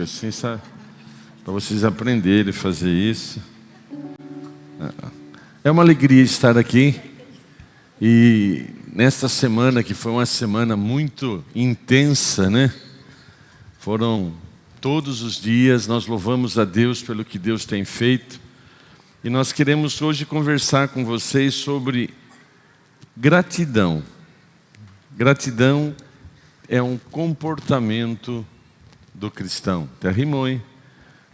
branco assim, sabe? Para vocês aprenderem a fazer isso. É uma alegria estar aqui. E nesta semana, que foi uma semana muito intensa, né? Foram todos os dias, nós louvamos a Deus pelo que Deus tem feito. E nós queremos hoje conversar com vocês sobre gratidão. Gratidão é um comportamento do cristão. Até rimou, hein?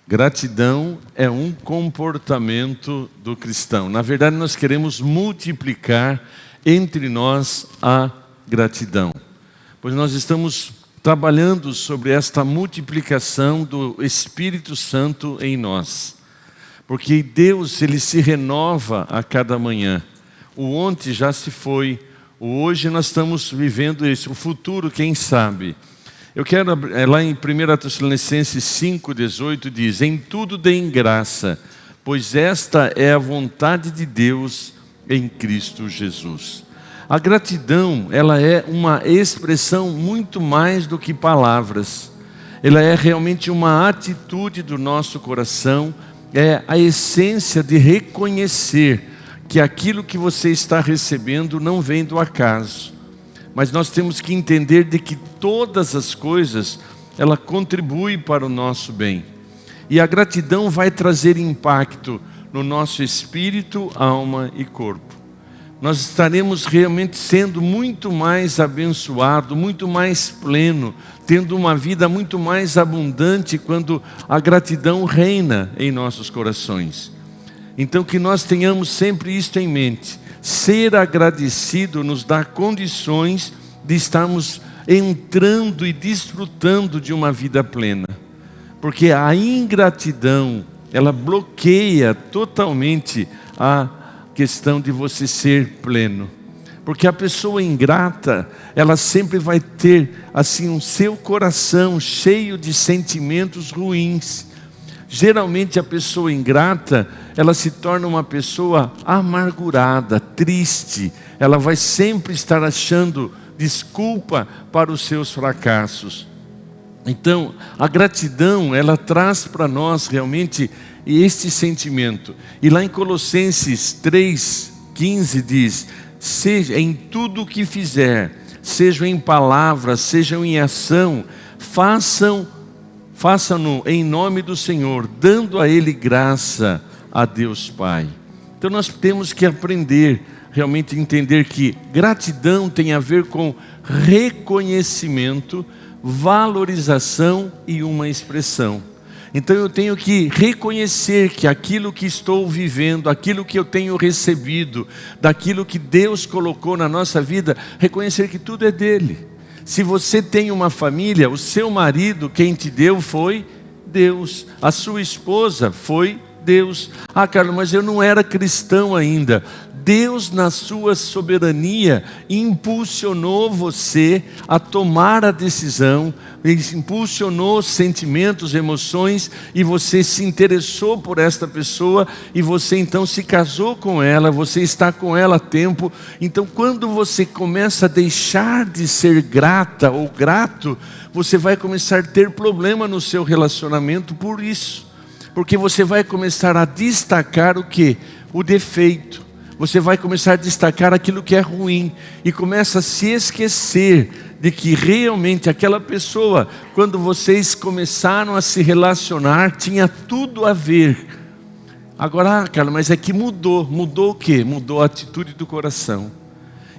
Gratidão é um comportamento do cristão. Na verdade, nós queremos multiplicar entre nós a gratidão. Pois nós estamos trabalhando sobre esta multiplicação do Espírito Santo em nós. Porque Deus, Ele se renova a cada manhã. O ontem já se foi. O hoje nós estamos vivendo isso. O futuro, quem sabe? Eu quero, lá em 1 Tessalonicenses 5,18 diz: em tudo deem graça, pois esta é a vontade de Deus em Cristo Jesus. A gratidão, ela é uma expressão muito mais do que palavras. Ela é realmente uma atitude do nosso coração, é a essência de reconhecer que aquilo que você está recebendo não vem do acaso. Mas nós temos que entender de que todas as coisas, ela contribui para o nosso bem. E a gratidão vai trazer impacto no nosso espírito, alma e corpo. Nós estaremos realmente sendo muito mais abençoado, muito mais pleno, tendo uma vida muito mais abundante quando a gratidão reina em nossos corações. Então que nós tenhamos sempre isto em mente. Ser agradecido nos dá condições de estarmos entrando e desfrutando de uma vida plena. Porque a ingratidão, ela bloqueia totalmente a questão de você ser pleno. Porque a pessoa ingrata, ela sempre vai ter assim um seu coração cheio de sentimentos ruins. Geralmente a pessoa ingrata, ela se torna uma pessoa amargurada, triste. Ela vai sempre estar achando desculpa para os seus fracassos. Então, a gratidão, ela traz para nós realmente este sentimento. E lá em Colossenses 3,15 diz: seja em tudo o que fizer, sejam em palavras, sejam em ação, façam-no em nome do Senhor, dando a Ele graça a Deus Pai. Então nós temos que aprender, realmente entender que gratidão tem a ver com reconhecimento, valorização e uma expressão. Então eu tenho que reconhecer que aquilo que estou vivendo, aquilo que eu tenho recebido, daquilo que Deus colocou na nossa vida, reconhecer que tudo é dele. Se você tem uma família, o seu marido, quem te deu foi Deus. A sua esposa foi Deus. Ah, Carlos, mas eu não era cristão ainda. Deus, na sua soberania, impulsionou você a tomar a decisão, impulsionou sentimentos, emoções, e você se interessou por esta pessoa, e você então se casou com ela, você está com ela há tempo. Então quando você começa a deixar de ser grata ou grato, você vai começar a ter problema no seu relacionamento por isso. Porque você vai começar a destacar o quê? O defeito. Você vai começar a destacar aquilo que é ruim. E começa a se esquecer de que realmente aquela pessoa, quando vocês começaram a se relacionar, tinha tudo a ver. Agora, Carlos, mas é que mudou. Mudou o quê? Mudou a atitude do coração.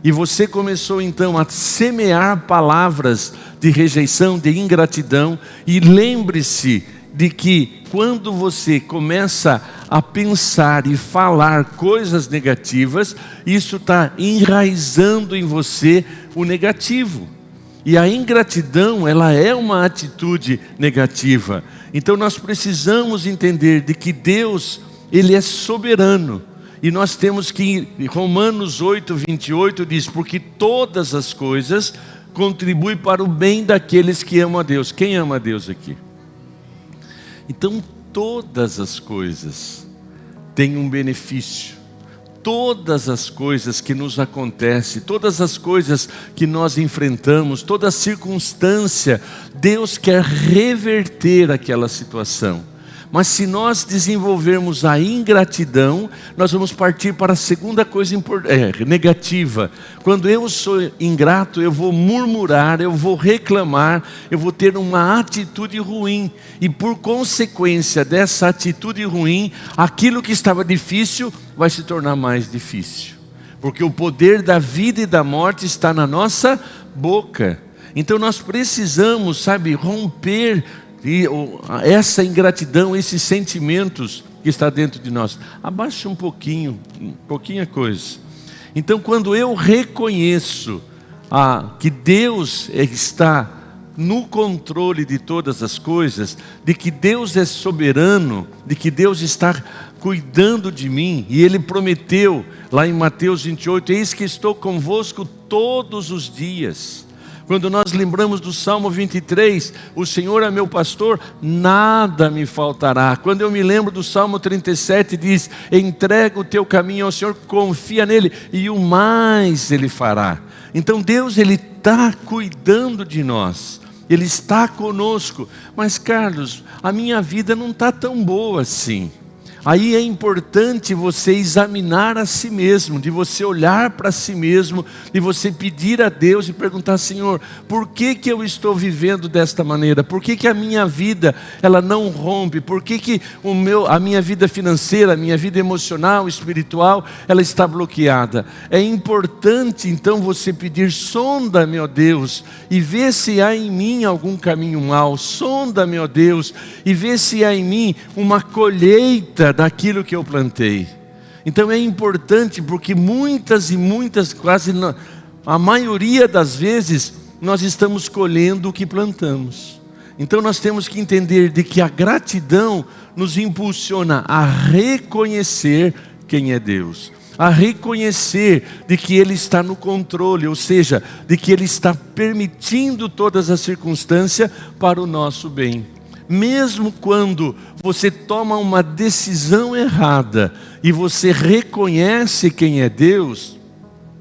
E você começou então a semear palavras de rejeição, de ingratidão. E lembre-se de que quando você começa a pensar e falar coisas negativas, isso está enraizando em você o negativo. E a ingratidão, ela é uma atitude negativa. Então nós precisamos entender de que Deus, Ele é soberano. E nós temos que, Romanos 8,28 diz: porque todas as coisas contribuem para o bem daqueles que amam a Deus. Quem ama a Deus aqui? Então todas as coisas têm um benefício. todas as coisas que nos acontecem, todas as coisas que nós enfrentamos, toda circunstância, Deus quer reverter aquela situação. Mas se nós desenvolvermos a ingratidão, nós vamos partir para a segunda coisa negativa. Quando eu sou ingrato, eu vou murmurar, eu vou reclamar, eu vou ter uma atitude ruim. E por consequência dessa atitude ruim, aquilo que estava difícil vai se tornar mais difícil. Porque o poder da vida e da morte está na nossa boca. Então nós precisamos, romper essa ingratidão, esses sentimentos que está dentro de nós. Abaixa um pouquinho a coisa. Então quando eu reconheço que Deus está no controle de todas as coisas, de que Deus é soberano, de que Deus está cuidando de mim, e Ele prometeu lá em Mateus 28, eis que estou convosco todos os dias. Quando nós lembramos do Salmo 23, o Senhor é meu pastor, nada me faltará. Quando eu me lembro do Salmo 37, diz, entrega o teu caminho ao Senhor, confia nele, e o mais Ele fará. Então Deus, Ele está cuidando de nós, Ele está conosco. Mas Carlos, a minha vida não está tão boa assim. Aí é importante você examinar a si mesmo, de você olhar para si mesmo, de você pedir a Deus e perguntar, Senhor, por que eu estou vivendo desta maneira? Por que a minha vida ela não rompe? Por que a minha vida financeira, a minha vida emocional, espiritual, ela está bloqueada? É importante então você pedir, sonda-me, ó Deus, e vê se há em mim algum caminho mau. Sonda-me, ó Deus, e vê se há em mim uma colheita daquilo que eu plantei. Então é importante, porque muitas, quase a maioria das vezes, nós estamos colhendo o que plantamos. Então nós temos que entender de que a gratidão nos impulsiona a reconhecer quem é Deus, a reconhecer de que Ele está no controle, ou seja, de que Ele está permitindo todas as circunstâncias para o nosso bem. Mesmo quando você toma uma decisão errada e você reconhece quem é Deus,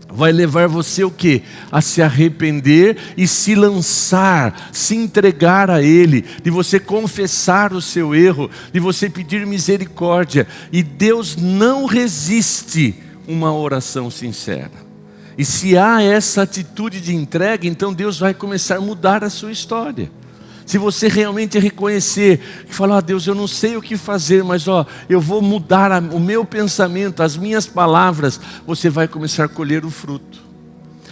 vai levar você o quê? A se arrepender e se lançar, se entregar a Ele, de você confessar o seu erro, de você pedir misericórdia. E Deus não resiste uma oração sincera. E se há essa atitude de entrega, então Deus vai começar a mudar a sua história. Se você realmente reconhecer, e falar, Deus, eu não sei o que fazer, mas eu vou mudar o meu pensamento, as minhas palavras, você vai começar a colher o fruto.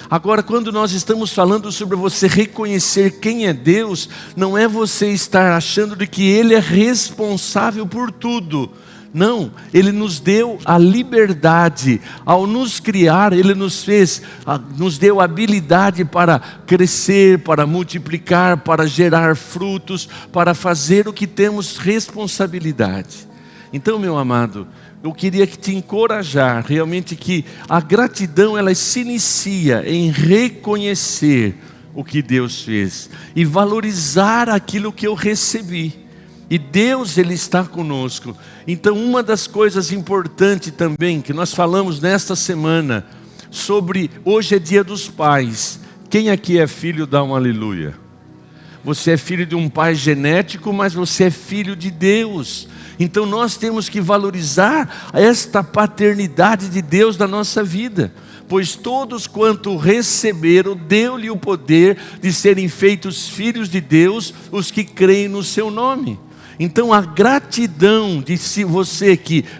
Agora, quando nós estamos falando sobre você reconhecer quem é Deus, não é você estar achando de que Ele é responsável por tudo. Não, Ele nos deu a liberdade. Ao nos criar, Ele nos deu a habilidade para crescer, para multiplicar, para gerar frutos, para fazer o que temos responsabilidade. Então, meu amado, eu queria te encorajar, realmente, que a gratidão ela se inicia em reconhecer o que Deus fez e valorizar aquilo que eu recebi. E Deus, Ele está conosco. Então uma das coisas importantes também, que nós falamos nesta semana, sobre, hoje é dia dos pais. Quem aqui é filho, dá um aleluia. Você é filho de um pai genético, mas você é filho de Deus. Então nós temos que valorizar esta paternidade de Deus na nossa vida. Pois todos quanto receberam, deu-lhe o poder de serem feitos filhos de Deus, os que creem no seu nome. Então a gratidão de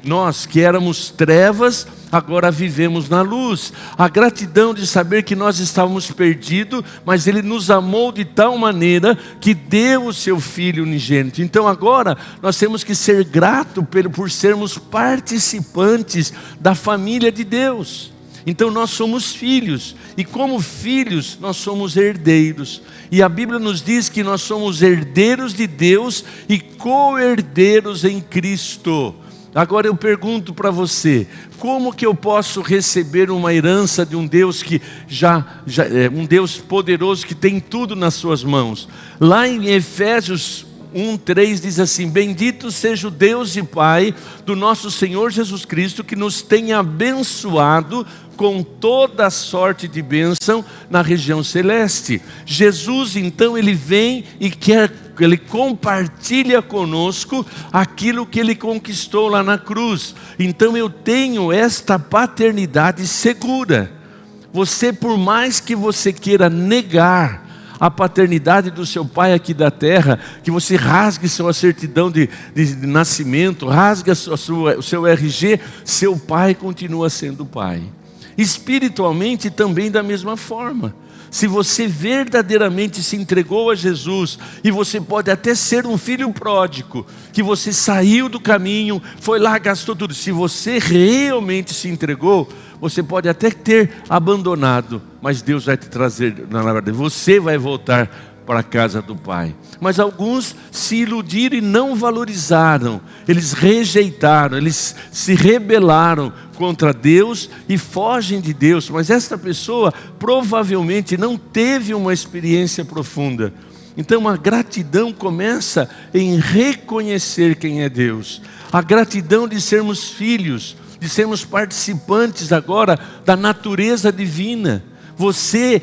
nós que éramos trevas, agora vivemos na luz. A gratidão de saber que nós estávamos perdidos, mas Ele nos amou de tal maneira que deu o seu Filho unigênito. Então agora nós temos que ser gratos por sermos participantes da família de Deus. Então nós somos filhos, e como filhos nós somos herdeiros. E a Bíblia nos diz que nós somos herdeiros de Deus e co-herdeiros em Cristo. Agora eu pergunto para você, como que eu posso receber uma herança de um Deus que já é um Deus poderoso que tem tudo nas suas mãos? Lá em Efésios 1:3 diz assim: bendito seja o Deus e Pai do nosso Senhor Jesus Cristo, que nos tem abençoado com toda sorte de bênção na região celeste. Jesus, então, ele vem e ele compartilha conosco aquilo que ele conquistou lá na cruz. Então eu tenho esta paternidade segura. Você, por mais que você queira negar a paternidade do seu pai aqui da terra, que você rasgue sua certidão de nascimento, rasgue o seu RG, seu pai continua sendo pai. Espiritualmente também da mesma forma. Se você verdadeiramente se entregou a Jesus, e você pode até ser um filho pródigo, que você saiu do caminho, foi lá, gastou tudo. Se você realmente se entregou, você pode até ter abandonado, mas Deus vai te trazer, na verdade, você vai voltar para a casa do Pai. Mas alguns se iludiram e não valorizaram, eles rejeitaram, eles se rebelaram contra Deus e fogem de Deus. Mas esta pessoa provavelmente não teve uma experiência profunda. Então a gratidão começa em reconhecer quem é Deus. A gratidão de sermos filhos, de sermos participantes agora da natureza divina. Você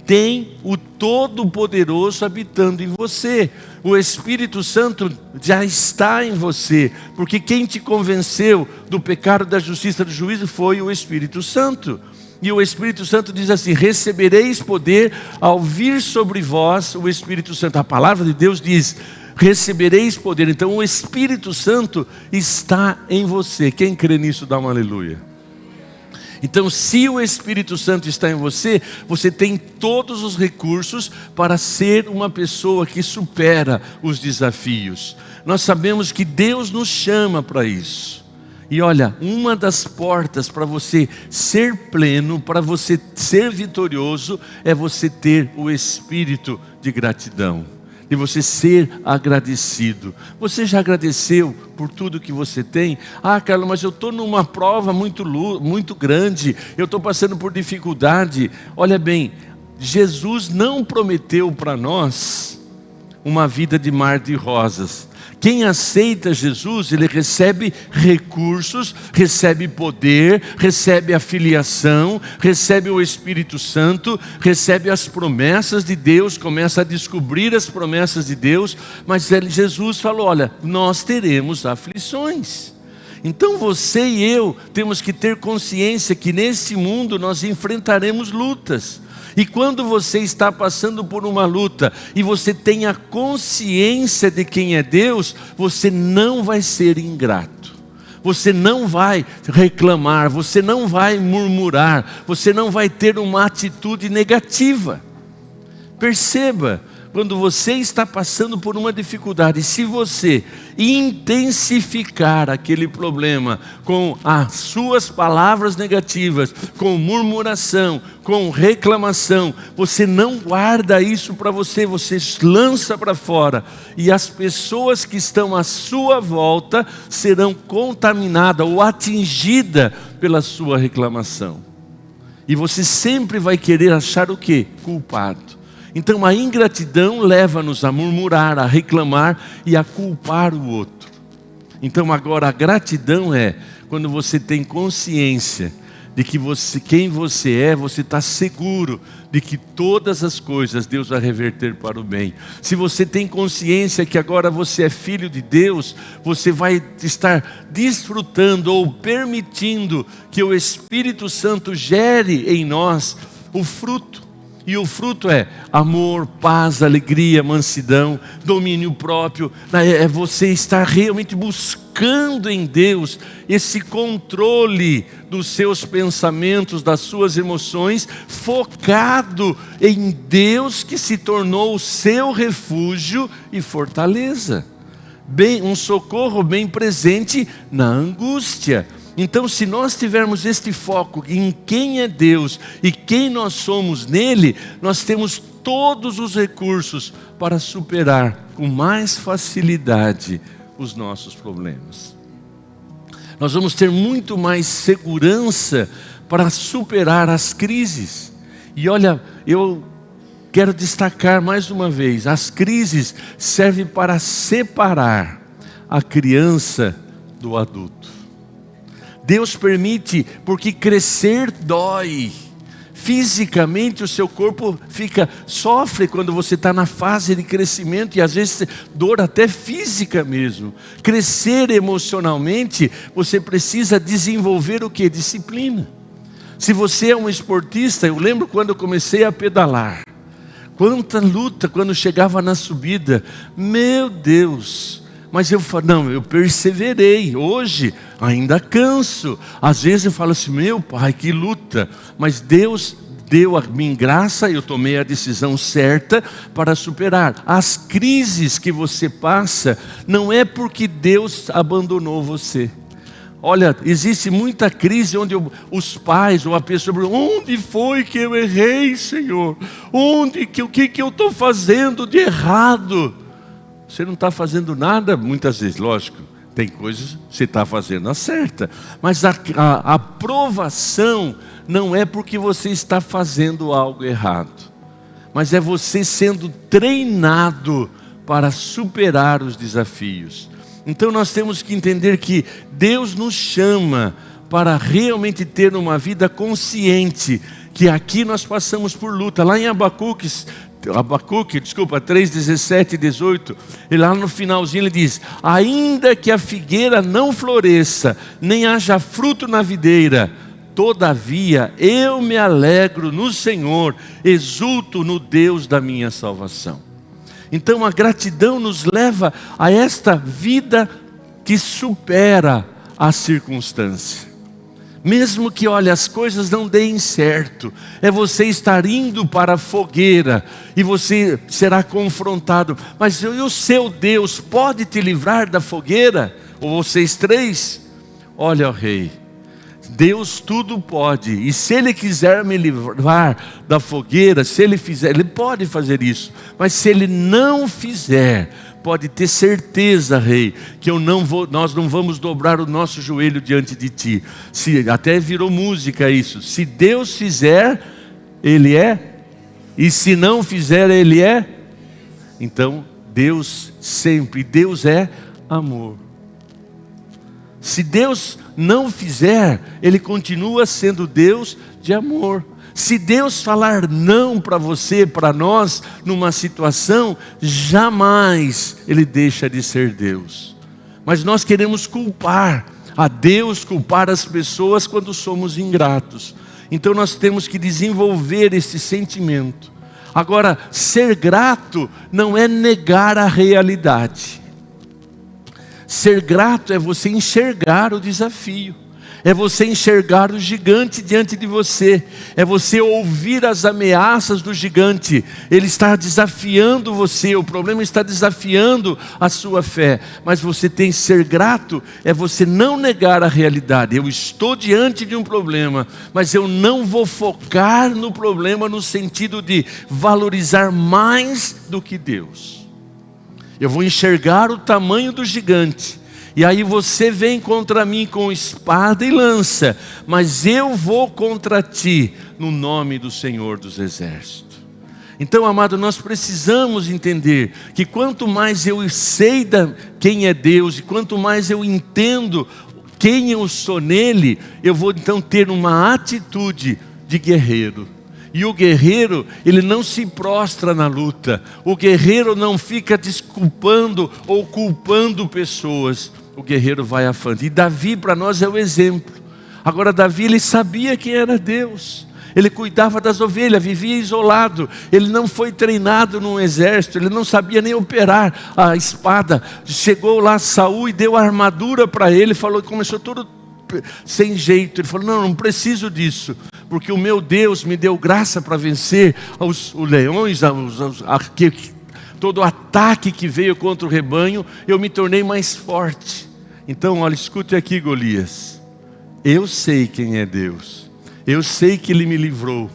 tem o Todo-Poderoso habitando em você. O Espírito Santo já está em você, porque quem te convenceu do pecado, da justiça, do juízo foi o Espírito Santo. E o Espírito Santo diz assim: recebereis poder ao vir sobre vós o Espírito Santo. A palavra de Deus diz: recebereis poder. Então o Espírito Santo está em você. Quem crê nisso dá um aleluia. Então, se o Espírito Santo está em você, você tem todos os recursos para ser uma pessoa que supera os desafios. Nós sabemos que Deus nos chama para isso. E olha, uma das portas para você ser pleno, para você ser vitorioso, é você ter o espírito de gratidão. De você ser agradecido. Você já agradeceu por tudo que você tem? Ah, Carlos, mas eu estou numa prova muito grande, eu estou passando por dificuldade. Olha bem, Jesus não prometeu para nós uma vida de mar de rosas. Quem aceita Jesus, ele recebe recursos, recebe poder, recebe a filiação, recebe o Espírito Santo, recebe as promessas de Deus, começa a descobrir as promessas de Deus. Mas Jesus falou: olha, nós teremos aflições. Então você e eu temos que ter consciência que nesse mundo nós enfrentaremos lutas. E quando você está passando por uma luta e você tem a consciência de quem é Deus, você não vai ser ingrato. Você não vai reclamar, você não vai murmurar, você não vai ter uma atitude negativa. Perceba, quando você está passando por uma dificuldade, se você intensificar aquele problema com as suas palavras negativas, com murmuração, com reclamação, você não guarda isso para você, você lança para fora, e as pessoas que estão à sua volta serão contaminadas ou atingidas pela sua reclamação. E você sempre vai querer achar o quê? Culpado. Então a ingratidão leva-nos a murmurar, a reclamar e a culpar o outro. Então agora a gratidão é quando você tem consciência de que quem você é, você está seguro de que todas as coisas Deus vai reverter para o bem. Se você tem consciência que agora você é filho de Deus, você vai estar desfrutando ou permitindo que o Espírito Santo gere em nós o fruto. E o fruto é amor, paz, alegria, mansidão, domínio próprio. É você estar realmente buscando em Deus esse controle dos seus pensamentos, das suas emoções, focado em Deus que se tornou o seu refúgio e fortaleza. Um socorro bem presente na angústia. Então, se nós tivermos este foco em quem é Deus e quem nós somos nele, nós temos todos os recursos para superar com mais facilidade os nossos problemas. Nós vamos ter muito mais segurança para superar as crises. E olha, eu quero destacar mais uma vez, as crises servem para separar a criança do adulto. Deus permite porque crescer dói. Fisicamente o seu corpo sofre quando você está na fase de crescimento, e às vezes dor até física mesmo. Crescer emocionalmente, você precisa desenvolver o que? Disciplina. Se você é um esportista, eu lembro quando eu comecei a pedalar, quanta luta quando chegava na subida, meu Deus. Mas eu falo, não, eu perseverei. Hoje ainda canso. Às vezes eu falo assim, meu pai, que luta. Mas Deus deu a mim graça, eu tomei a decisão certa para superar. As crises que você passa, não é porque Deus abandonou você. Olha, existe muita crise onde os pais ou a pessoa, onde foi que eu errei, Senhor? O que eu estou fazendo de errado? Você não está fazendo nada, muitas vezes, lógico, tem coisas que você está fazendo a certa, mas a aprovação não é porque você está fazendo algo errado, mas é você sendo treinado para superar os desafios. Então nós temos que entender que Deus nos chama para realmente ter uma vida consciente, que aqui nós passamos por luta. Lá em Abacuque, 3, 17 e 18, e lá no finalzinho ele diz, ainda que a figueira não floresça, nem haja fruto na videira, todavia eu me alegro no Senhor, exulto no Deus da minha salvação. Então a gratidão nos leva a esta vida que supera a circunstância. Mesmo que, olha, as coisas não deem certo, é você estar indo para a fogueira e você será confrontado. Mas o seu Deus pode te livrar da fogueira? Ou vocês três? Olha, ó rei, Deus tudo pode, e se Ele quiser me livrar da fogueira, se Ele fizer, Ele pode fazer isso, mas se Ele não fizer, pode ter certeza, rei, que nós não vamos dobrar o nosso joelho diante de ti. Até virou música isso, se Deus fizer, Ele é, e se não fizer, Ele é. Então Deus sempre, Deus é amor. Se Deus não fizer, Ele continua sendo Deus de amor. Se Deus falar não para você, para nós, numa situação, jamais Ele deixa de ser Deus. Mas nós queremos culpar a Deus, culpar as pessoas quando somos ingratos. Então nós temos que desenvolver esse sentimento. Agora, ser grato não é negar a realidade. Ser grato é você enxergar o desafio, é você enxergar o gigante diante de você, é você ouvir as ameaças do gigante. Ele está desafiando você, o problema está desafiando a sua fé, mas você tem que ser grato, é você não negar a realidade. Eu estou diante de um problema, mas eu não vou focar no problema no sentido de valorizar mais do que Deus. Eu vou enxergar o tamanho do gigante. E aí você vem contra mim com espada e lança, mas eu vou contra ti no nome do Senhor dos Exércitos. Então, amado, nós precisamos entender que quanto mais eu sei quem é Deus, e quanto mais eu entendo quem eu sou nele, eu vou então ter uma atitude de guerreiro. E o guerreiro, ele não se prostra na luta. O guerreiro não fica desculpando ou culpando pessoas. O guerreiro vai à frente. E Davi para nós é o exemplo. Agora Davi, ele sabia quem era Deus. Ele cuidava das ovelhas, vivia isolado. Ele não foi treinado num exército. Ele não sabia nem operar a espada. Chegou lá Saul e deu a armadura para ele. Falou, começou tudo sem jeito. Ele falou, não preciso disso, porque o meu Deus me deu graça para vencer os leões, todo o ataque que veio contra o rebanho. Eu me tornei mais forte. Então, olha, escute aqui, Golias. Eu sei quem é Deus. Eu sei que Ele me livrou.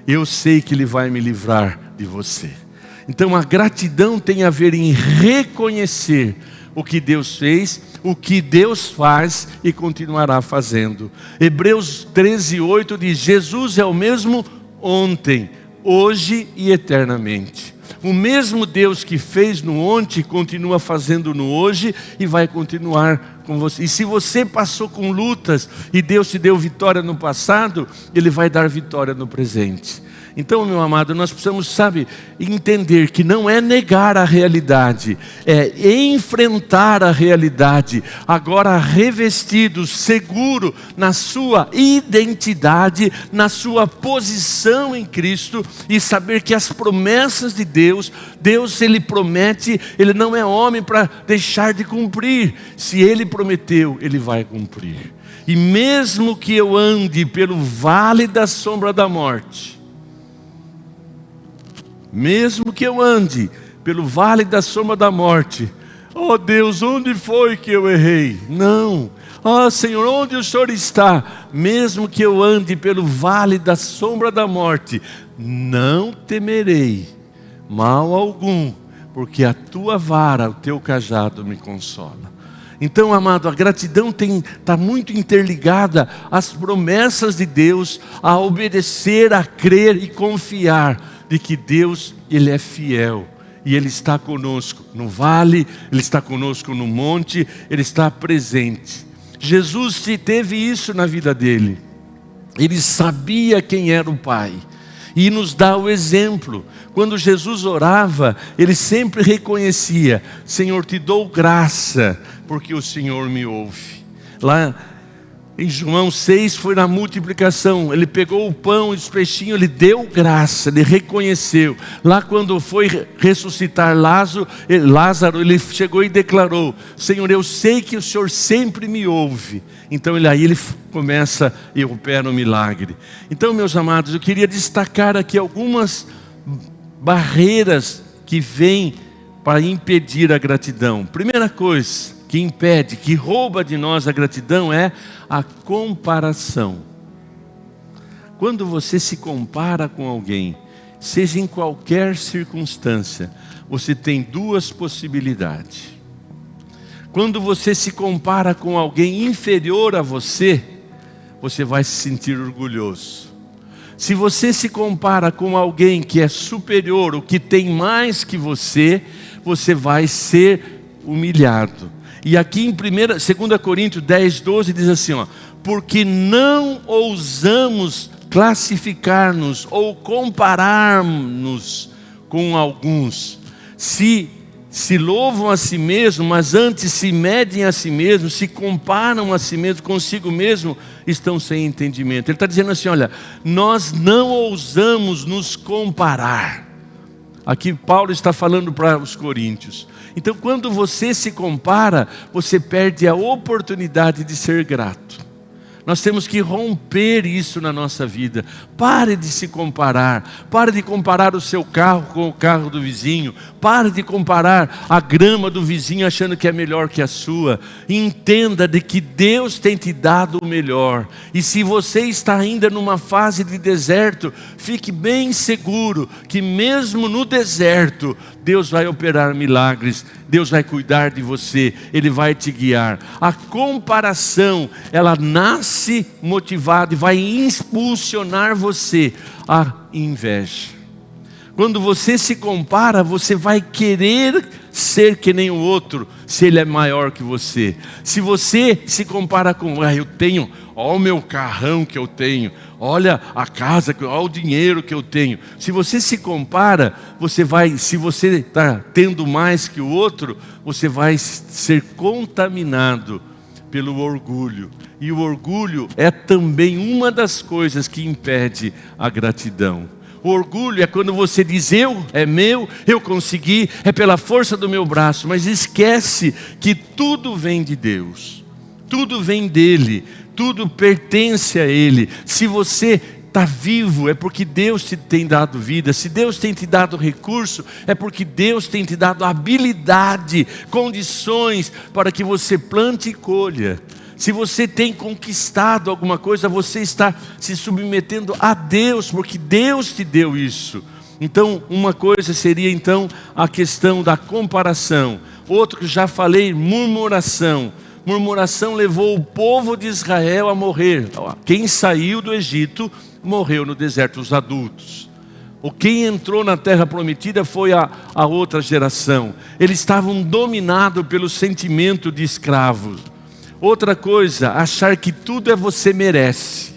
Eu sei que Ele vai me livrar de você. Então a gratidão tem a ver em reconhecer o que Deus fez, o que Deus faz e continuará fazendo. Hebreus 13:8 diz, Jesus é o mesmo ontem, hoje e eternamente. O mesmo Deus que fez no ontem, continua fazendo no hoje e vai continuar com você. E se você passou com lutas e Deus te deu vitória no passado, Ele vai dar vitória no presente. Então, meu amado, nós precisamos, entender que não é negar a realidade, é enfrentar a realidade, agora revestido, seguro na sua identidade, na sua posição em Cristo, e saber que as promessas de Deus, Ele promete, Ele não é homem para deixar de cumprir. Se Ele prometeu, Ele vai cumprir. E mesmo que eu ande pelo vale da sombra da morte, mesmo que eu ande pelo vale da sombra da morte, oh Deus, onde foi que eu errei? Não. Oh Senhor, onde o Senhor está? Mesmo que eu ande pelo vale da sombra da morte, não temerei mal algum, porque a tua vara, o teu cajado me consola. Então, amado, a gratidão está muito interligada às promessas de Deus, a obedecer, a crer e confiar de que Deus, Ele é fiel e Ele está conosco no vale, Ele está conosco no monte, Ele está presente. Jesus teve isso na vida dele. Ele sabia quem era o Pai e nos dá o exemplo. Quando Jesus orava, Ele sempre reconhecia: Senhor, te dou graça, porque o Senhor me ouve. Lá em João 6 foi na multiplicação, Ele pegou o pão e os peixinhos, Ele deu graça, Ele reconheceu. Lá quando foi ressuscitar Lázaro, Ele chegou e declarou: Senhor, eu sei que o Senhor sempre me ouve. Então ele começa e opera um milagre. Então, meus amados, eu queria destacar aqui algumas barreiras que vêm para impedir a gratidão. Primeira coisa que impede, que rouba de nós a gratidão é a comparação. Quando você se compara com alguém, seja em qualquer circunstância, você tem duas possibilidades. Quando você se compara com alguém inferior a você, você vai se sentir orgulhoso. Se você se compara com alguém que é superior, ou que tem mais que você, você vai ser humilhado. E aqui em 2 Coríntios 10, 12 diz assim, porque não ousamos classificar-nos ou comparar-nos com alguns, se louvam a si mesmos, mas antes se medem a si mesmos, se comparam a si mesmos consigo mesmo, estão sem entendimento. Ele está dizendo assim, olha, nós não ousamos nos comparar. Aqui Paulo está falando para os coríntios. Então, quando você se compara, você perde a oportunidade de ser grato. Nós temos que romper isso na nossa vida. Pare de se comparar. Pare de comparar o seu carro com o carro do vizinho. Pare de comparar a grama do vizinho achando que é melhor que a sua. Entenda de que Deus tem te dado o melhor. E se você está ainda numa fase de deserto, fique bem seguro que mesmo no deserto, Deus vai operar milagres, Deus vai cuidar de você, Ele vai te guiar. A comparação, ela nasce motivada e vai impulsionar você à inveja. Quando você se compara, você vai querer ser que nem o outro, se ele é maior que você. Se você se compara com, eu tenho, olha o meu carrão que eu tenho, olha a casa, olha o dinheiro que eu tenho. Se você se compara, se você está tendo mais que o outro, você vai ser contaminado pelo orgulho. E o orgulho é também uma das coisas que impede a gratidão. O orgulho é quando você diz, é meu, eu consegui, é pela força do meu braço, mas esquece que tudo vem de Deus, tudo vem dEle, tudo pertence a Ele. Se você está vivo, é porque Deus te tem dado vida. Se Deus tem te dado recurso, é porque Deus tem te dado habilidade, condições para que você plante e colha. Se você tem conquistado alguma coisa, você está se submetendo a Deus, porque Deus te deu isso. Então, uma coisa seria então a questão da comparação. Outro que já falei, murmuração. Murmuração levou o povo de Israel a morrer. Quem saiu do Egito morreu no deserto, os adultos. ou quem entrou na terra prometida foi a outra geração. Eles estavam dominados pelo sentimento de escravo. Outra coisa, achar que tudo você merece.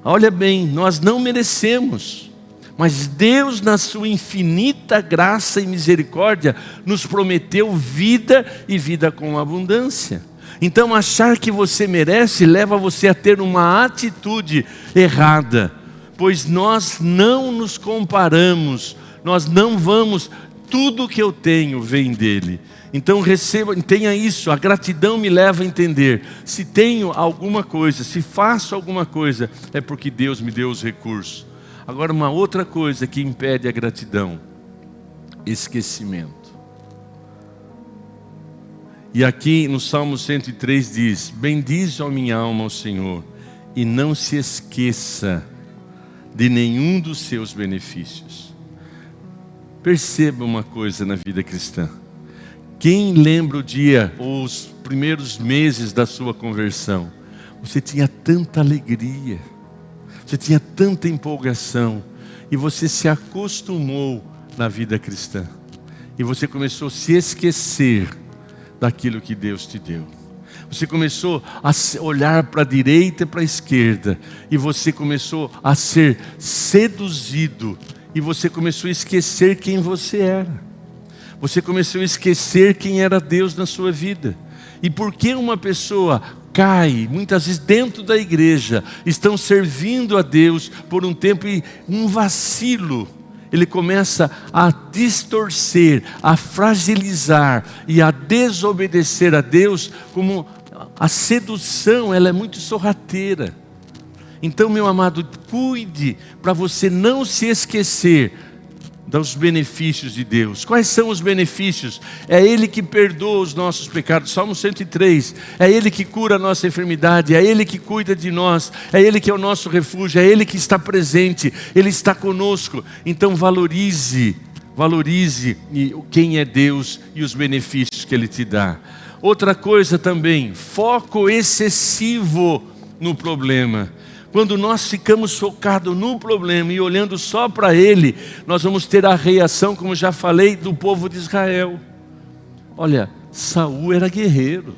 Olha bem, nós não merecemos, mas Deus, na sua infinita graça e misericórdia, nos prometeu vida e vida com abundância. Então achar que você merece leva você a ter uma atitude errada, pois nós não nos comparamos, nós não vamos, tudo que eu tenho vem dele. Então tenha isso, a gratidão me leva a entender, se tenho alguma coisa, se faço alguma coisa, é porque Deus me deu os recursos. Agora uma outra coisa que impede a gratidão, esquecimento. E aqui no Salmo 103 diz: bendize, ó minha alma, ao Senhor, e não se esqueça de nenhum dos seus benefícios. Perceba uma coisa na vida cristã. Quem lembra o dia ou os primeiros meses da sua conversão? Você tinha tanta alegria, você tinha tanta empolgação, e você se acostumou na vida cristã, e você começou a se esquecer daquilo que Deus te deu. Você começou a olhar para a direita e para a esquerda, e você começou a ser seduzido, e você começou a esquecer quem você era. Você começou a esquecer quem era Deus na sua vida. E por que uma pessoa cai, muitas vezes dentro da igreja, estão servindo a Deus por um tempo e um vacilo, ele começa a distorcer, a fragilizar e a desobedecer a Deus, como a sedução, ela é muito sorrateira. Então, meu amado, cuide para você não se esquecer dos benefícios de Deus. Quais são os benefícios? É Ele que perdoa os nossos pecados, Salmo 103. É Ele que cura a nossa enfermidade, é Ele que cuida de nós, é Ele que é o nosso refúgio, é Ele que está presente, Ele está conosco. Então valorize quem é Deus e os benefícios que Ele te dá. Outra coisa também, foco excessivo no problema. Quando nós ficamos focados no problema e olhando só para ele, nós vamos ter a reação, como já falei, do povo de Israel. Olha, Saul era guerreiro.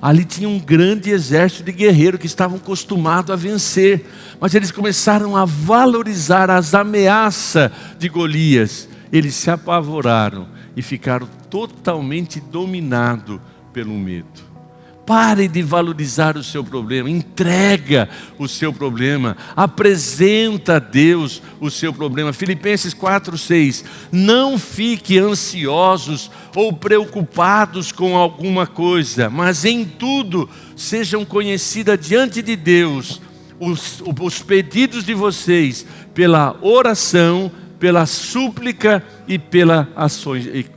Ali tinha um grande exército de guerreiros que estavam acostumados a vencer. Mas eles começaram a valorizar as ameaças de Golias. Eles se apavoraram e ficaram totalmente dominados pelo medo. Pare de valorizar o seu problema, entrega o seu problema, apresenta a Deus o seu problema. Filipenses 4:6, não fique ansiosos ou preocupados com alguma coisa, mas em tudo sejam conhecidas diante de Deus os pedidos de vocês, pela oração, pela súplica e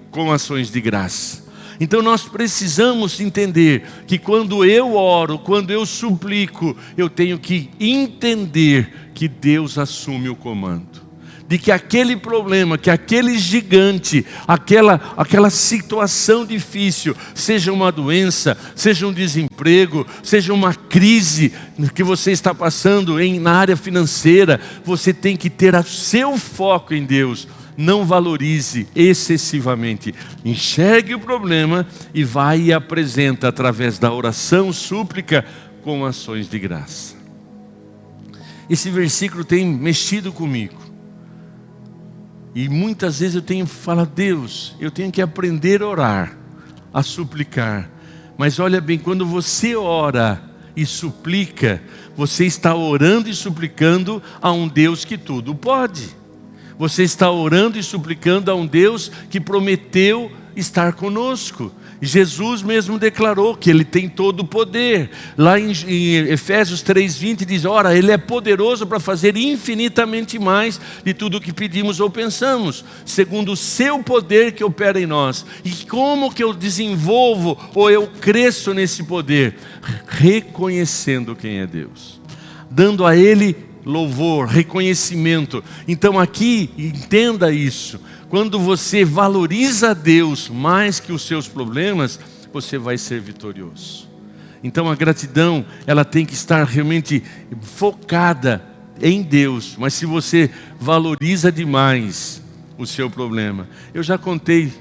com ações de graça. Então nós precisamos entender que quando eu oro, quando eu suplico, eu tenho que entender que Deus assume o comando. De que aquele problema, que aquele gigante, aquela situação difícil, seja uma doença, seja um desemprego, seja uma crise que você está passando na área financeira, você tem que ter o seu foco em Deus. Não valorize excessivamente. Enxergue o problema e vai e apresenta através da oração, súplica, com ações de graça. Esse versículo tem mexido comigo. E muitas vezes eu tenho falado: Deus, eu tenho que aprender a orar, a suplicar. Mas olha bem, quando você ora e suplica, você está orando e suplicando a um Deus que tudo pode. Você está orando e suplicando a um Deus que prometeu estar conosco. Jesus mesmo declarou que Ele tem todo o poder. Lá em Efésios 3:20 diz: ora, Ele é poderoso para fazer infinitamente mais de tudo o que pedimos ou pensamos, segundo o seu poder que opera em nós. E como que eu desenvolvo ou eu cresço nesse poder? Reconhecendo quem é Deus, dando a Ele louvor, reconhecimento. Então aqui, entenda isso. Quando você valoriza a Deus mais que os seus problemas, você vai ser vitorioso. Então a gratidão, ela tem que estar realmente focada em Deus, mas se você valoriza demais o seu problema. Eu já contei,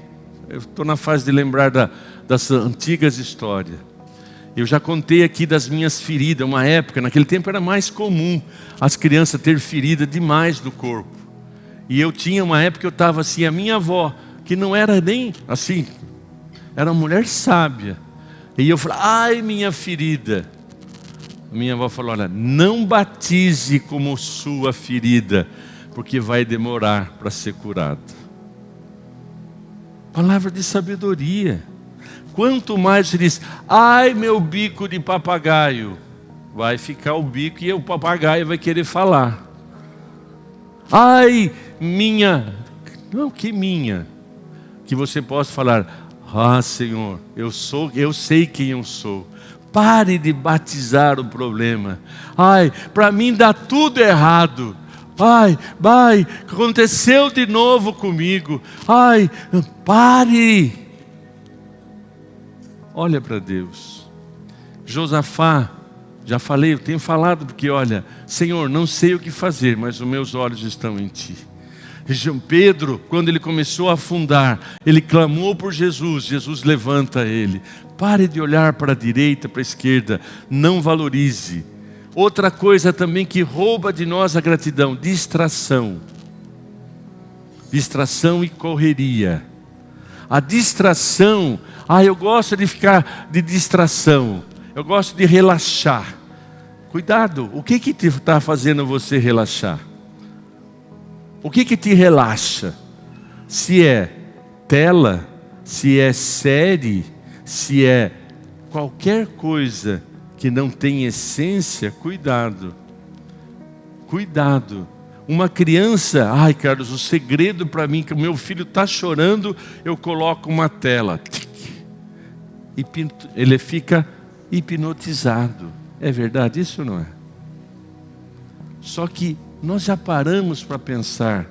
eu estou na fase de lembrar das antigas histórias. Eu já contei aqui das minhas feridas, uma época, naquele tempo era mais comum as crianças terem ferida demais no corpo. E eu tinha uma época que eu estava assim, a minha avó, que não era nem assim, era uma mulher sábia. E eu falei, ai minha ferida. Minha avó falou, olha, não batize como sua ferida, porque vai demorar para ser curada. Palavra de sabedoria. Quanto mais você diz, ai meu bico de papagaio, vai ficar o bico e o papagaio vai querer falar. Ai minha, não que minha, que você possa falar, ah Senhor, eu sei quem eu sou. Pare de batizar o problema. Ai, para mim dá tudo errado. Ai, aconteceu de novo comigo. Ai, pare. Olha para Deus. Josafá, já falei, eu tenho falado porque olha, Senhor, não sei o que fazer, mas os meus olhos estão em Ti. Pedro, quando ele começou a afundar, ele clamou por Jesus, Jesus levanta ele. Pare de olhar para a direita, para a esquerda, não valorize. Outra coisa também que rouba de nós a gratidão, distração. Distração e correria. A distração, eu gosto de ficar de distração, eu gosto de relaxar. Cuidado, o que está fazendo você relaxar? O que te relaxa? Se é tela, se é série, se é qualquer coisa que não tem essência, cuidado. Cuidado. Uma criança, ai Carlos, o segredo para mim, que o meu filho está chorando, eu coloco uma tela. Ele fica hipnotizado. É verdade isso ou não é? Só que nós já paramos para pensar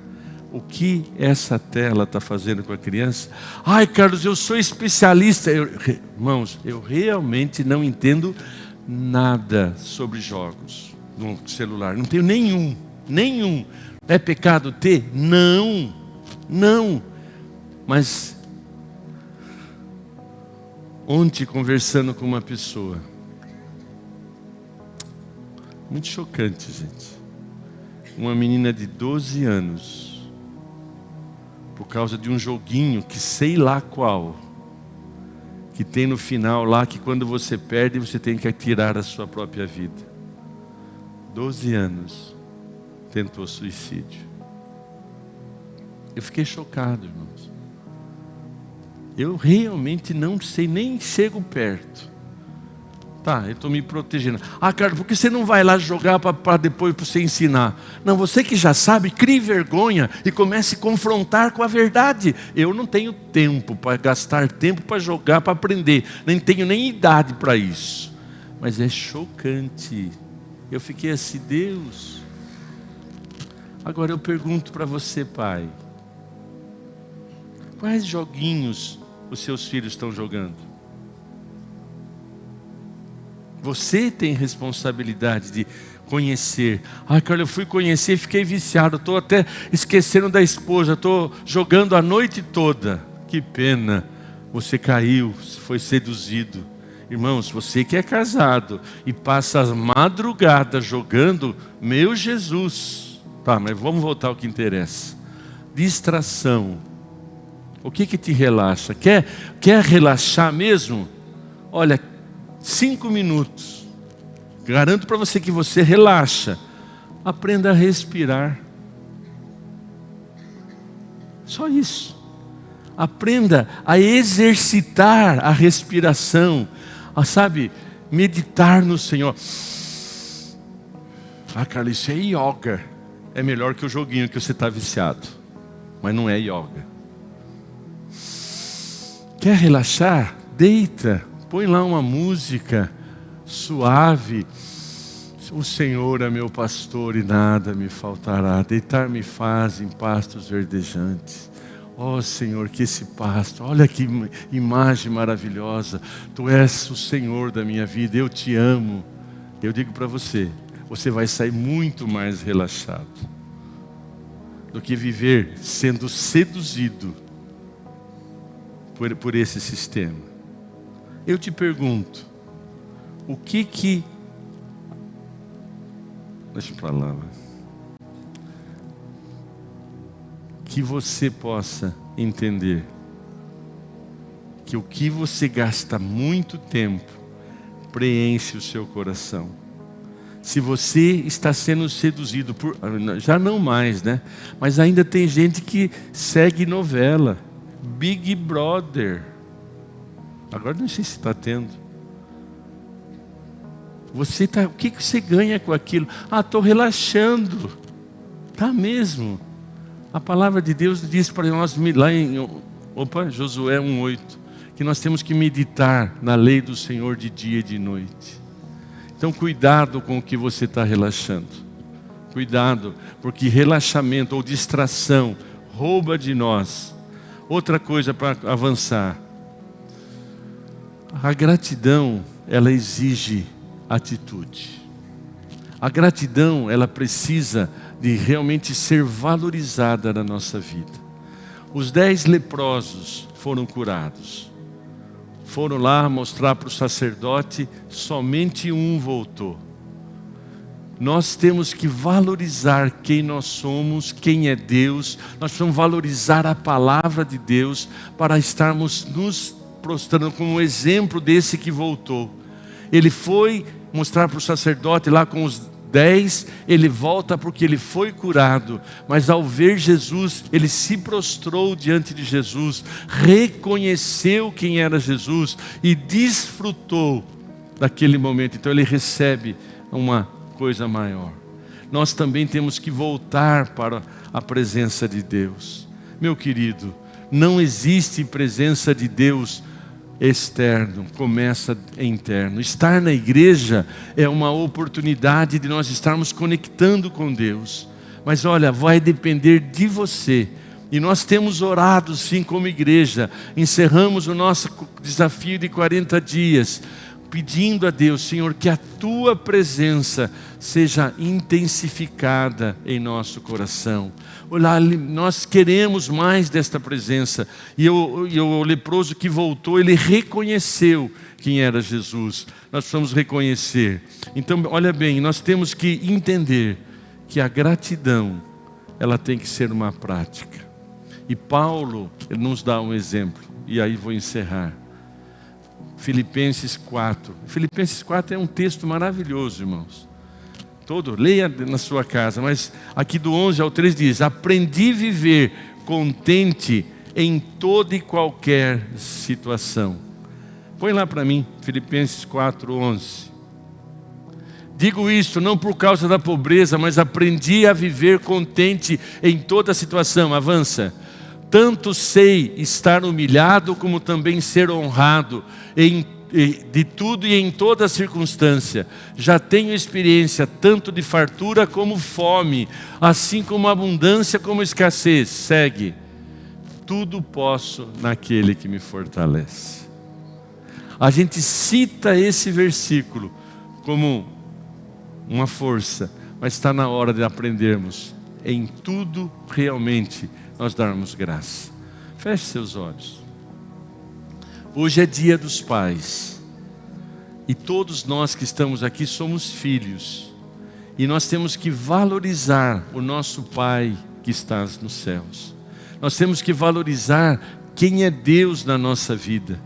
o que essa tela está fazendo com a criança. Ai Carlos, eu sou especialista. Irmãos, eu realmente não entendo nada sobre jogos no celular. Não tenho nenhum. É pecado ter? Não. Mas ontem conversando com uma pessoa, muito chocante, gente. Uma menina de 12 anos, por causa de um joguinho que sei lá qual, que tem no final lá, que quando você perde, você tem que tirar a sua própria vida. 12 anos, tentou suicídio. Eu fiquei chocado, irmãos. Eu realmente não sei, nem chego perto. Tá, eu estou me protegendo. Carlos, por que você não vai lá jogar para depois você ensinar? Não, você que já sabe, crie vergonha e comece a confrontar com a verdade. Eu não tenho tempo para gastar tempo para jogar, para aprender. Nem tenho nem idade para isso. Mas é chocante. Eu fiquei assim, Deus. Agora eu pergunto para você, pai. Quais joguinhos os seus filhos estão jogando? Você tem responsabilidade de conhecer. Carlos, eu fui conhecer e fiquei viciado. Estou até esquecendo da esposa. Estou jogando a noite toda. Que pena. Você caiu, foi seduzido. Irmãos, você que é casado e passa as madrugadas jogando, meu Jesus. Tá, mas vamos voltar ao que interessa. Distração. O que te relaxa? Quer relaxar mesmo? Olha, 5 minutos. Garanto para você que você relaxa. Aprenda a respirar. Só isso. Aprenda a exercitar a respiração. Sabe, meditar no Senhor. Carlos, isso é yoga. É melhor que o joguinho que você está viciado. Mas não é yoga. Quer relaxar? Deita. Põe lá uma música suave. O Senhor é meu pastor e nada me faltará. Deitar-me faz em pastos verdejantes. Ó Senhor, que esse pasto, olha que imagem maravilhosa. Tu és o Senhor da minha vida, eu te amo. Eu digo para você, você vai sair muito mais relaxado do que viver sendo seduzido por esse sistema. Eu te pergunto, o que deixa eu falar, que você possa entender que o que você gasta muito tempo preenche o seu coração. Se você está sendo seduzido por, já não mais, né? Mas ainda tem gente que segue novela, Big Brother. Agora não sei se está tendo. O que você ganha com aquilo? Estou relaxando. Tá mesmo. A palavra de Deus diz para nós lá em Josué 1:8, que nós temos que meditar na lei do Senhor de dia e de noite. Então cuidado com o que você está relaxando. Cuidado, porque relaxamento ou distração rouba de nós. Outra coisa para avançar. A gratidão, ela exige atitude. A gratidão, ela precisa de realmente ser valorizada na nossa vida. Os 10 leprosos foram curados. Foram lá mostrar para o sacerdote, somente um voltou. Nós temos que valorizar quem nós somos, quem é Deus. Nós precisamos valorizar a palavra de Deus para estarmos nos prostrando como um exemplo desse que voltou. Ele foi mostrar para o sacerdote lá com os 10, ele volta porque ele foi curado, mas ao ver Jesus, ele se prostrou diante de Jesus, reconheceu quem era Jesus e desfrutou daquele momento. Então ele recebe uma coisa maior. Nós também temos que voltar para a presença de Deus. Meu querido, não existe presença de Deus externo, começa interno. Estar na igreja é uma oportunidade de nós estarmos conectando com Deus. Mas olha, vai depender de você. E nós temos orado sim como igreja. Encerramos o nosso desafio de 40 dias, pedindo a Deus, Senhor, que a Tua presença seja intensificada em nosso coração. Olha, nós queremos mais desta presença. E o leproso que voltou, ele reconheceu quem era Jesus. Nós precisamos reconhecer. Então, olha bem, nós temos que entender que a gratidão, ela tem que ser uma prática. E Paulo, ele nos dá um exemplo. E aí vou encerrar. Filipenses 4. Filipenses 4 é um texto maravilhoso, irmãos. Leia na sua casa, mas aqui do 11 ao 13 diz: aprendi a viver contente em toda e qualquer situação. Põe lá para mim, Filipenses 4:11. Digo isto não por causa da pobreza, mas aprendi a viver contente em toda situação. Avança. Tanto sei estar humilhado, como também ser honrado de tudo e em toda circunstância. Já tenho experiência tanto de fartura como fome, assim como abundância como escassez. Segue. Tudo posso naquele que me fortalece. A gente cita esse versículo como uma força, mas está na hora de aprendermos em tudo realmente nós darmos graça. Feche seus olhos. Hoje é dia dos pais. E todos nós que estamos aqui somos filhos. E nós temos que valorizar o nosso Pai que está nos céus. Nós temos que valorizar quem é Deus na nossa vida.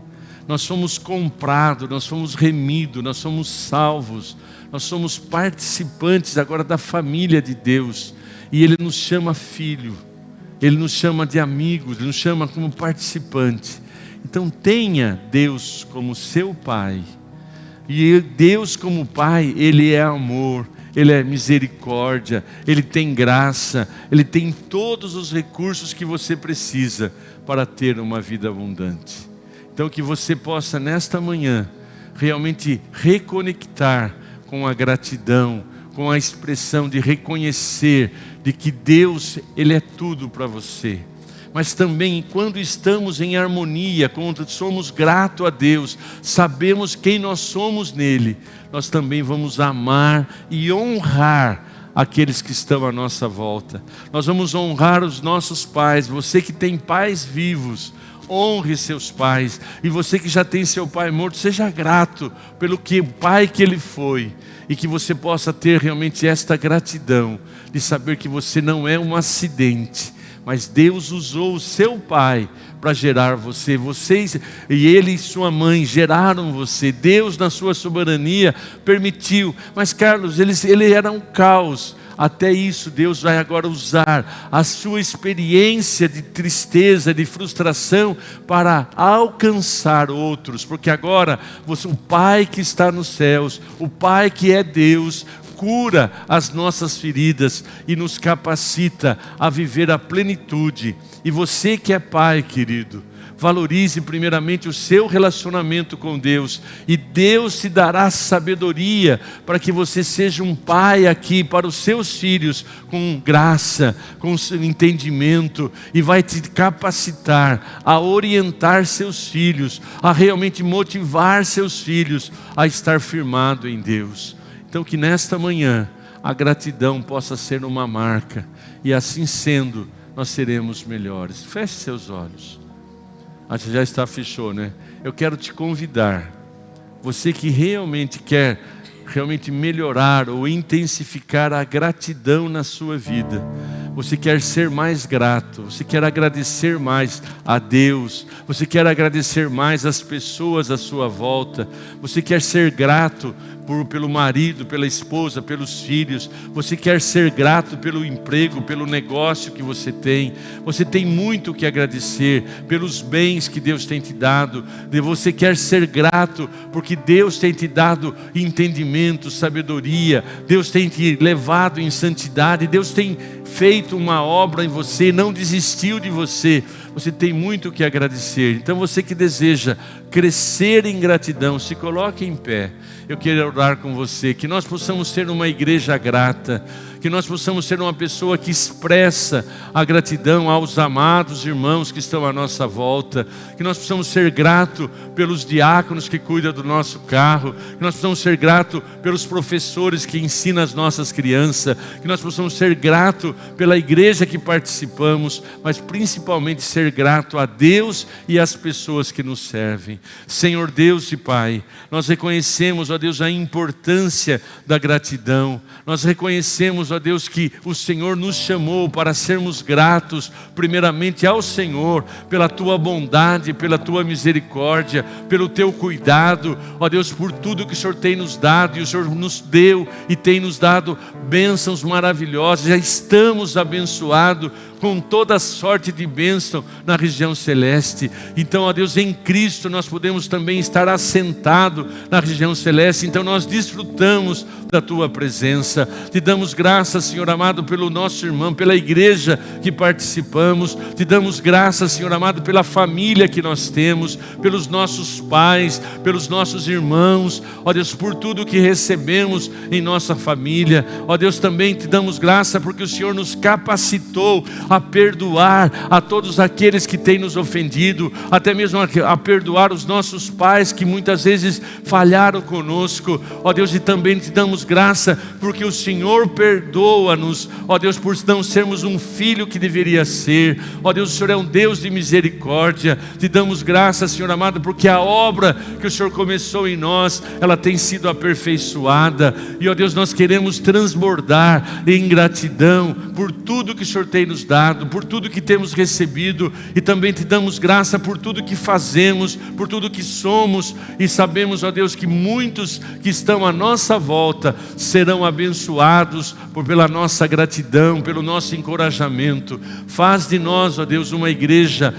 Nós somos comprados, nós somos remidos, nós somos salvos. Nós somos participantes agora da família de Deus. E Ele nos chama filho. Ele nos chama de amigos, Ele nos chama como participante. Então tenha Deus como seu Pai. E Deus como Pai, Ele é amor, Ele é misericórdia, Ele tem graça, Ele tem todos os recursos que você precisa para ter uma vida abundante. Então que você possa nesta manhã realmente reconectar com a gratidão, com a expressão de reconhecer de que Deus, Ele é tudo para você. mas também quando estamos em harmonia, quando somos gratos a Deus, sabemos quem nós somos nele, nós também vamos amar e honrar aqueles que estão à nossa volta. Nós vamos honrar os nossos pais. Você que tem pais vivos, honre seus pais. E você que já tem seu pai morto, seja grato pelo que o pai que ele foi. E que você possa ter realmente esta gratidão de saber que você não é um acidente, mas Deus usou o seu pai para gerar você. Vocês e ele e sua mãe geraram você. Deus, na sua soberania, permitiu. Mas Carlos, ele era um caos. Até isso Deus vai agora usar a sua experiência de tristeza, de frustração, para alcançar outros. Porque agora, o Pai que está nos céus, o Pai que é Deus, cura as nossas feridas e nos capacita a viver a plenitude. E você que é pai, querido, valorize primeiramente o seu relacionamento com Deus, e Deus te dará sabedoria para que você seja um pai aqui para os seus filhos, com graça, com entendimento, e vai te capacitar a orientar seus filhos, a realmente motivar seus filhos a estar firmado em Deus. Então que nesta manhã a gratidão possa ser uma marca, e assim sendo, nós seremos melhores. Feche seus olhos. Você já está, fechou, né? Eu quero te convidar, você que realmente quer melhorar ou intensificar a gratidão na sua vida, você quer ser mais grato, você quer agradecer mais a Deus, você quer agradecer mais as pessoas à sua volta, você quer ser grato pelo marido, pela esposa, pelos filhos, você quer ser grato pelo emprego, pelo negócio que você tem muito que agradecer pelos bens que Deus tem te dado, você quer ser grato porque Deus tem te dado entendimento, sabedoria, Deus tem te levado em santidade, Deus tem feito uma obra em você, não desistiu de você. Você tem muito que agradecer. Então você que deseja crescer em gratidão, se coloque em pé. Eu quero orar com você, que nós possamos ser uma igreja grata, que nós possamos ser uma pessoa que expressa a gratidão aos amados irmãos que estão à nossa volta, que nós possamos ser grato pelos diáconos que cuidam do nosso carro, que nós possamos ser grato pelos professores que ensinam as nossas crianças, que nós possamos ser grato pela igreja que participamos, mas principalmente ser grato a Deus e às pessoas que nos servem. Senhor Deus e Pai, nós reconhecemos, ó Deus, a importância da gratidão. Nós reconhecemos, ó Deus, que o Senhor nos chamou para sermos gratos primeiramente ao Senhor pela Tua bondade, pela Tua misericórdia, pelo Teu cuidado, ó Deus, por tudo que o Senhor tem nos dado, e o Senhor nos deu e tem nos dado bênçãos maravilhosas. Já estamos abençoados com toda sorte de bênção na região celeste. Então, ó Deus, em Cristo nós podemos também estar assentados na região celeste. Então nós desfrutamos da Tua presença. Te damos graças, Senhor amado, pelo nosso irmão, pela igreja que participamos. Te damos graças, Senhor amado, pela família que nós temos, pelos nossos pais, pelos nossos irmãos, ó Deus, por tudo que recebemos em nossa família. Ó Deus, também te damos graça porque o Senhor nos capacitou a perdoar a todos aqueles que têm nos ofendido, até mesmo a perdoar os nossos pais que muitas vezes falharam conosco. Ó Deus, e também te damos graça porque o Senhor perdoa-nos, ó Deus, por não sermos um filho que deveria ser. Ó Deus, o Senhor é um Deus de misericórdia. Te damos graça, Senhor amado, porque a obra que o Senhor começou em nós, ela tem sido aperfeiçoada. E ó Deus, nós queremos transbordar em gratidão por tudo que o Senhor tem nos dado, por tudo que temos recebido, e também te damos graça por tudo que fazemos, por tudo que somos, e sabemos, ó Deus, que muitos que estão à nossa volta serão abençoados pela nossa gratidão, pelo nosso encorajamento. Faz de nós, ó Deus, uma igreja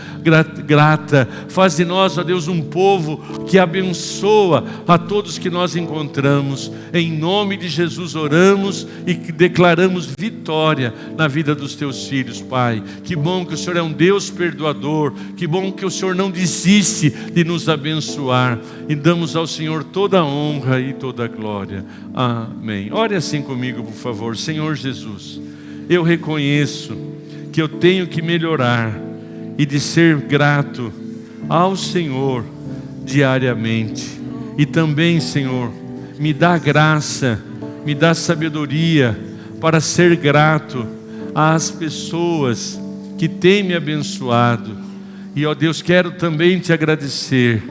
grata, faz de nós, ó Deus, um povo que abençoa a todos que nós encontramos. Em nome de Jesus oramos e declaramos vitória na vida dos Teus filhos, Pai. Que bom que o Senhor é um Deus perdoador, que bom que o Senhor não desiste de nos abençoar, e damos ao Senhor toda a honra e toda a glória. Amém. Ore assim comigo, por favor. Senhor Jesus, eu reconheço que eu tenho que melhorar, e de ser grato ao Senhor diariamente. E também, Senhor, me dá graça, me dá sabedoria para ser grato às pessoas que têm me abençoado. E, ó Deus, quero também te agradecer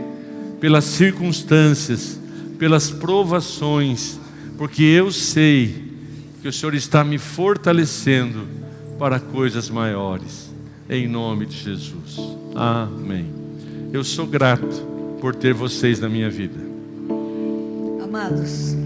pelas circunstâncias, pelas provações, porque eu sei que o Senhor está me fortalecendo para coisas maiores, em nome de Jesus. Amém. Eu sou grato por ter vocês na minha vida. Amados,